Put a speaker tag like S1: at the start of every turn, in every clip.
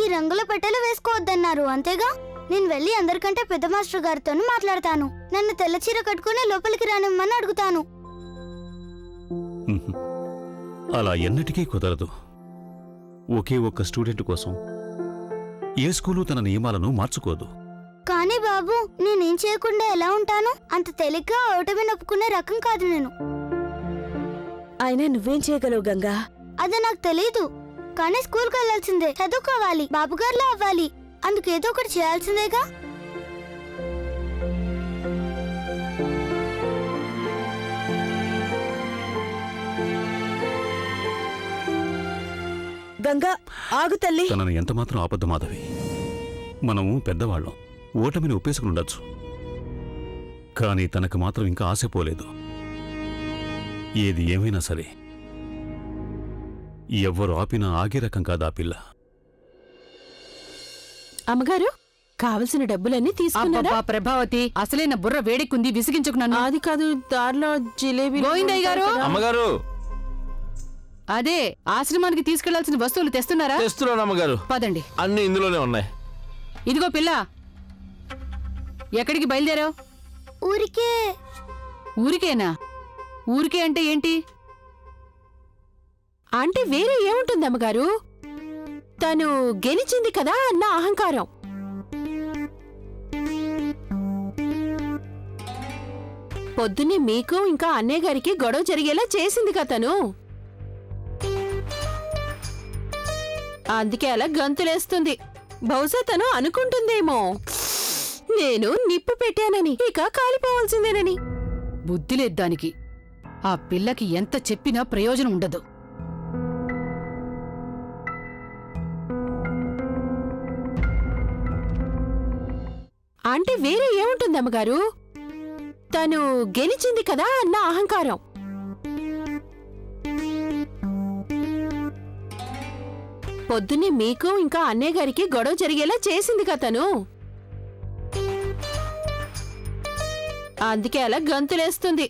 S1: ఈ రంగుల పెట్టెలు వేసుకోవద్దన్నారు, అంతేగా? నేను వెళ్ళి అందరికంటే పెద్ద మాస్టర్ గారితో మాట్లాడతాను. నన్ను తెల్ల చీర కట్టుకుని లోపలికి రానిమ్మని అడుగుతాను.
S2: అలా ఎన్నటికీ కుదరదు. ఒకే ఒక్క స్టూడెంట్ కోసం ఏ స్కూలు తన నియమాలను మార్చుకోదు.
S1: కానీ బాబు, నేనేం చేయకుండా ఎలా ఉంటాను? అంత తేలిగ్గా ఓటమి నొప్పుకునే రకం కాదు నేను.
S3: అయినా నువ్వేం చేయగలవు గంగా?
S1: అదే నాకు తెలీదు. కానీ స్కూల్కి వెళ్లాల్సిందే, చదువుకోవాలి, బాబుగారులా అవ్వాలి. అందుకేదో ఒకటి చేయాల్సిందేగా.
S3: గంగా ఆగు తల్లి.
S2: తనను ఎంతమాత్రం ఆపద్దు మాధవి. మనము పెద్దవాళ్ళం, ఓటమిని ఒప్పేసుకుని ఉండొచ్చు. కానీ తనకు మాత్రం ఇంకా ఆశపోలేదు. ఏది ఏమైనా సరే ఎవ్వరు ఆపినా ఆగే రకం కాదు ఆ పిల్ల.
S3: అమ్మగారు, కావలసిన డబ్బులన్నీ తీసుకున్నారా?
S4: ప్రభావతి, అసలైన బుర్ర వేడెక్కుంది, విసిగించుకున్నాను.
S3: అది కాదు, దారిలో జిలేబీ.
S4: గోవిందయ్య గారు!
S5: అమ్మగారు,
S4: అదే ఆశ్రమానికి తీసుకెళ్లాల్సిన వస్తువులు తెస్తున్నారా?
S5: తెస్తున్నాను అమ్మగారు.
S4: పదండి,
S5: అన్ని ఇందులోనే ఉన్నాయి.
S4: ఇదిగో పిల్ల, ఎక్కడికి బయలుదేరావు?
S1: ఊరికే.
S4: ఊరికేనా? ఊరికే అంటే ఏంటి?
S3: అంటే వేరే ఏముంటుంది అమ్మగారు? తను గెలిచింది కదా అన్న అహంకారం. పొద్దున్నే మీకు ఇంకా అన్నయ్య గారికి గొడవ జరిగేలా చేసింది కదా తను. అందుకే అలా గంతులేస్తుంది. బహుశా తను అనుకుంటుందేమో నేను నిప్పు పెట్టానని, ఇక కాలిపోవాల్సిందేనని.
S4: బుద్ధి లేదు దానికి. ఆ పిల్లకి ఎంత చెప్పినా ప్రయోజనం ఉండదు.
S3: అంటే వేరే ఏముంటుంది అమ్మగారు? తను గెలిచింది కదా అన్న అహంకారం. పొద్దున్నే మీకు ఇంకా అన్నయ్య గారికి గొడవ జరిగేలా చేసింది కదా తను. అందుకే అలా గంతులేస్తుంది.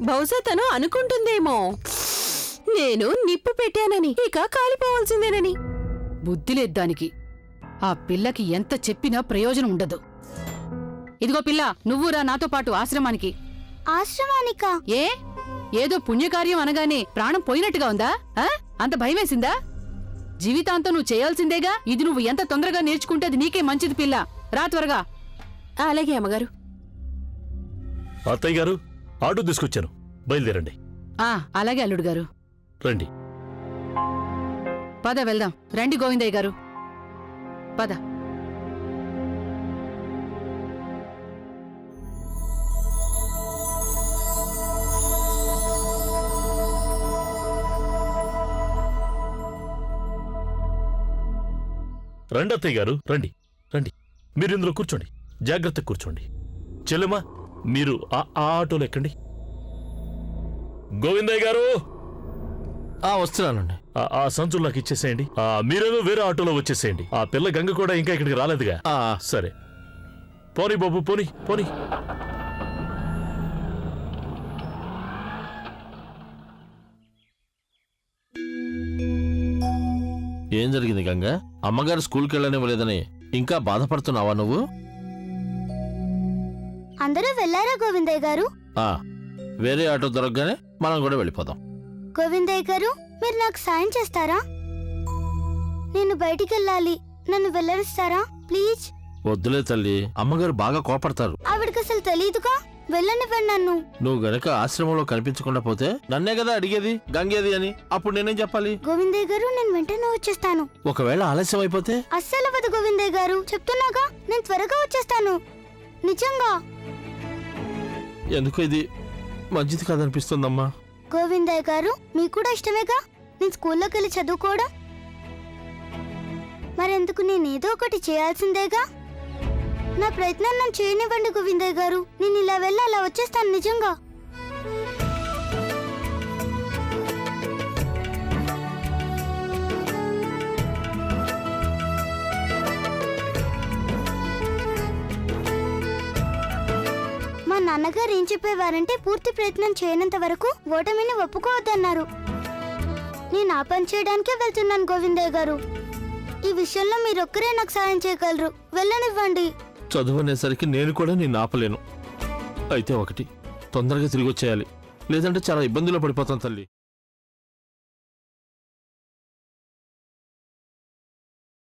S3: బహుశా తను అనుకుంటుందేమో నేను నిప్పు పెట్టానని, ఇక కాలిపోవాల్సిందేనని.
S4: బుద్ధి లేదు దానికి. ఆ పిల్లకి ఎంత చెప్పినా ప్రయోజనం ఉండదు. ఇదిగో పిల్ల, నువ్వు రా నాతో పాటు ఆశ్రమానికి.
S1: ఆశ్రమానికా?
S4: ఏ, ఏదో పుణ్యకార్యం అనగానే ప్రాణం పోయినట్టుగా ఉందా? అంత భయమేసిందా? జీవితాంతం నువ్వు చేయాల్సిందేగా. ఇది నువ్వు ఎంత తొందరగా నేర్చుకుంటే అది నీకే మంచిది పిల్ల. రా త్వరగా.
S3: అలాగే అమ్మగారు.
S2: అత్తయ్య గారు, ఆటో తీసుకొచ్చాను, బయలుదేరండి.
S4: అలాగే అల్లుడు గారు.
S2: రండి.
S4: పద వెళ్దాం. రండి గోవిందయ్య గారు, పద.
S2: రండి అత్తయ్య గారు, రండి రండి. మీరు ఇందులో కూర్చోండి, జాగ్రత్తగా కూర్చోండి. చెల్లెమ్మా, మీరు ఆ ఆటోలో ఎక్కండి. గోవిందయ్య గారు,
S5: వస్తున్నానండి.
S2: ఆ సంచులు నాకు ఇచ్చేసేయండి. మీరేదో వేరే ఆటోలో వచ్చేసేయండి. ఆ పిల్ల గంగ కూడా ఇంకా ఇక్కడికి రాలేదుగా. సరే, పోనీ బాబు, పోనీ పోనీ.
S5: ఏం జరిగింది గంగా? అమ్మగారు స్కూల్కి వెళ్ళనివ్వలేదని ఇంకా బాధపడుతున్నావా నువ్వు?
S1: అందరూ వెళ్ళారా గోవిందయ్య గారు?
S5: వేరే ఆటో దొరకగానే మనం కూడా వెళ్ళిపోదాం.
S1: గోవిందయ్య గారు, మీరు నాకు సాయం చేస్తారా? నేను బయటికి వెళ్ళాలి, నన్ను వెళ్ళనిస్తారా ప్లీజ్?
S5: వద్దులే తల్లి, అమ్మగారు బాగా కోపడతారు.
S1: ఆవిడకి అసలు తెలీదుగా, వెళ్ళనివ్వండి నన్ను.
S5: నువ్వు గనక ఆశ్రమంలో కనిపించకుండా పోతే నన్నే కదా అడిగేది గంగేది అని. అప్పుడు నేనేం చెప్పాలి?
S1: గోవిందయ్య గారు, నేను వెంటనే వచ్చేస్తాను.
S5: ఒకవేళ ఆలస్యం అయిపోతే?
S1: అస్సలు అవ్వదు గోవిందయ్య గారు, చెప్తున్నాగా, నేను త్వరగా వచ్చేస్తాను, నిజంగా.
S5: ఎందుకు ఇది మంచిది కాదనిపిస్తుందమ్మా.
S1: గోవిందయ్య గారు, మీకు కూడా ఇష్టమేగా నేను స్కూల్లోకి వెళ్ళి చదువుకోవడం. మరెందుకు, నేనేదో ఒకటి చేయాల్సిందేగా. నా ప్రయత్నం నన్ను చేయనివ్వండి గోవిందయ్య గారు. నేను ఇలా వెళ్ళి అలా వచ్చేస్తాను, నిజంగా. మా నాన్నగారు ఏం చెప్పేవారంటే, పూర్తి ప్రయత్నం చేయనంత వరకు ఓటమిని ఒప్పుకోవద్దన్నారు. నేను ఆ పని చేయడానికే వెళ్తున్నాను గోవిందయ్య గారు. ఈ విషయంలో మీరొక్కరే నాకు సాయం చేయగలరు. వెళ్ళనివ్వండి.
S5: చదువు అనేసరికి నేను కూడా నిన్ను ఆపలేను. అయితే ఒకటి, తొందరగా తిరిగి వచ్చేయాలి, లేదంటే చాలా ఇబ్బందుల్లో పడిపోతాను తల్లి.